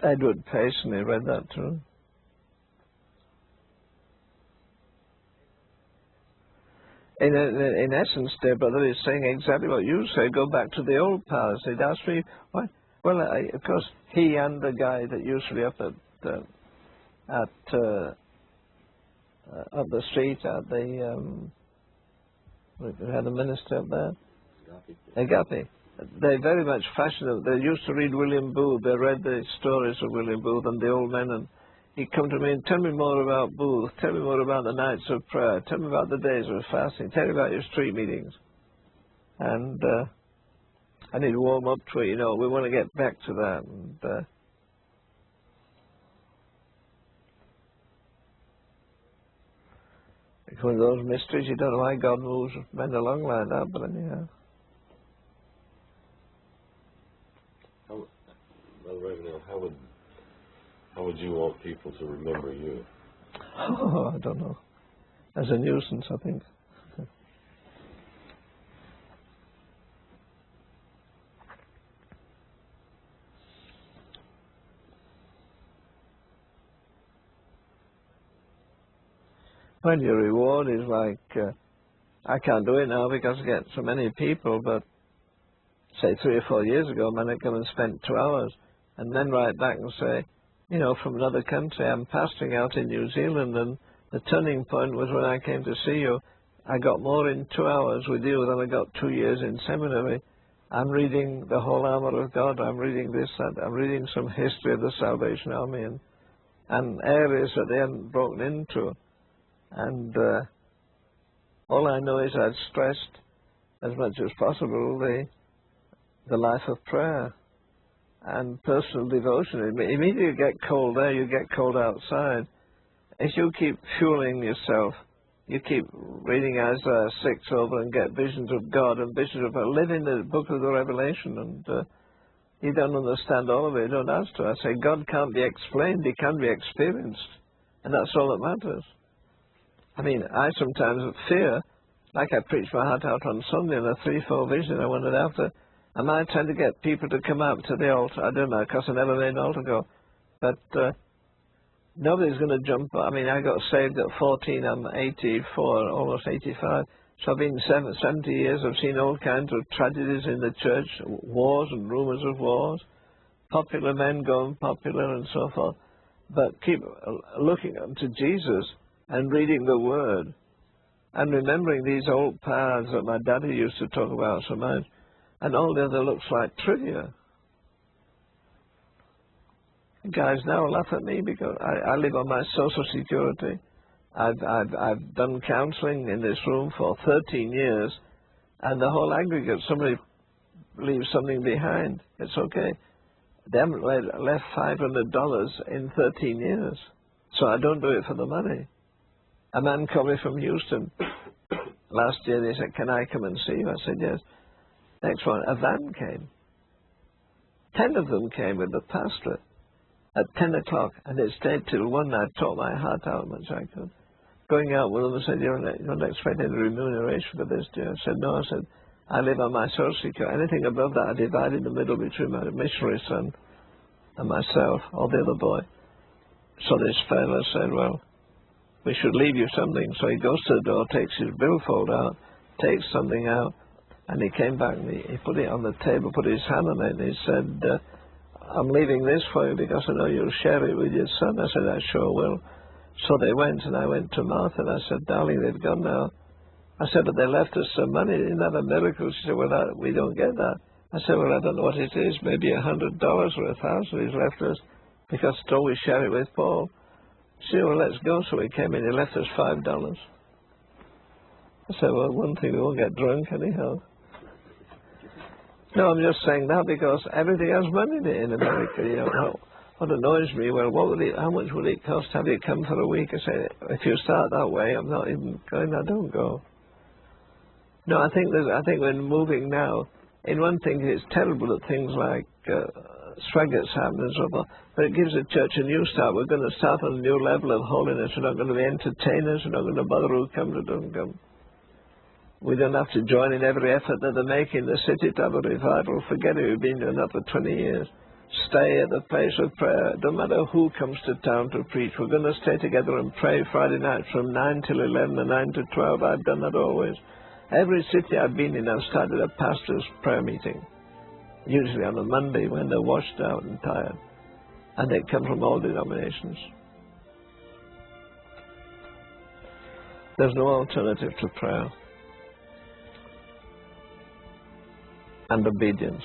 Edward Payson, he read that too. In essence, dear brother, he's saying exactly what you say. Go back to the old paths. He'd asked me, why? Well, of course, he and the guy that used to be up the street at the we had a minister up there, Agape. They very much fashionable. They used to read William Booth. They read the stories of William Booth and the old men, and he'd come to me and tell me more about Booth, tell me more about the nights of prayer, tell me about the days of fasting, tell me about your street meetings. And I need to warm up to it, you know. We want to get back to that. And it's one of those mysteries. You don't know why God moves men along like that, but anyhow. Brother Ravenhill, how would you want people to remember you? Oh, I don't know. As a nuisance, I think. Well, your reward is like, I can't do it now because I get so many people, but say 3 or 4 years ago, man, I'd come and spend 2 hours and then write back and say, you know, from another country, I'm pastoring out in New Zealand, and the turning point was when I came to see you. I got more in 2 hours with you than I got 2 years in seminary. I'm reading the whole armor of God. I'm reading this, that. I'm reading some history of the Salvation Army and areas that they hadn't broken into. And all I know is I'd stressed as much as possible the life of prayer and personal devotion. Immediately you get cold there, you get cold outside. If you keep fueling yourself, you keep reading Isaiah 6 over and get visions of God and visions of live in the book of the Revelation, and you don't understand all of it, you don't ask to. I say God can't be explained, he can be experienced, and that's all that matters. I mean, I sometimes fear, like I preached my heart out on Sunday in a 3-4 vision I wondered after, am I trying to get people to come up to the altar? I don't know, because I never made an altar call. But nobody's going to jump. I mean, I got saved at 14, I'm 84, almost 85. So I've been 70 years, I've seen all kinds of tragedies in the church, wars and rumors of wars, popular men going popular and so forth. But keep looking unto Jesus and reading the Word and remembering these old paths that my daddy used to talk about so much, and all the other looks like trivia. Guys now laugh at me because I live on my Social Security. I've done counselling in this room for 13 years, and the whole aggregate, somebody leaves something behind. It's okay. They haven't left $500 in 13 years, so I don't do it for the money. A man called me from Houston last year. They said, "Can I come and see you?" I said, "Yes." Next one, a van came. 10 of them came with the pastor at 10 o'clock, and it stayed till 1. I taught my heart out as much as I could. Going out with them, I said, "You don't expect any remuneration for this, do you?" I said, "No." I said, "I live on my Social Security. Anything above that, I divide in the middle between my missionary son and myself, or the other boy." So this fellow said, "Well, we should leave you something." So he goes to the door, takes his billfold out, takes something out, and he came back and he put it on the table, put his hand on it, and he said, "I'm leaving this for you because I know you'll share it with your son." I said, "I sure will." So they went, and I went to Martha, and I said, "Darling, they've gone now." I said, "But they left us some money. Isn't that a miracle?" She said, "Well, we don't get that." I said, "Well, I don't know what it is. Maybe $100 or $1,000 he's left us because I told we share it with Paul." She said, "Well, let's go." So we came in. He left us $5. I said, "Well, one thing, we won't get drunk anyhow." No, I'm just saying that because everything has money in America. You know, what annoys me, well, how much would it cost to have you come for a week? I say, if you start that way, I'm not even going. I don't go. No, I think we're moving now. In one thing, it's terrible that things like struggles happen and so forth, but it gives the church a new start. We're going to start on a new level of holiness. We're not going to be entertainers. We're not going to bother who comes or doesn't come. We don't have to join in every effort that they make in the city to have a revival. Forget it, we've been doing that for 20 years. stay at the place of prayer. No matter who comes to town to preach, we're going to stay together and pray Friday night from 9 till 11 and 9 to 12. I've done that always. Every city I've been in, I've started a pastor's prayer meeting, usually on a Monday when they're washed out and tired. And they come from all denominations. There's no alternative to prayer and obedience.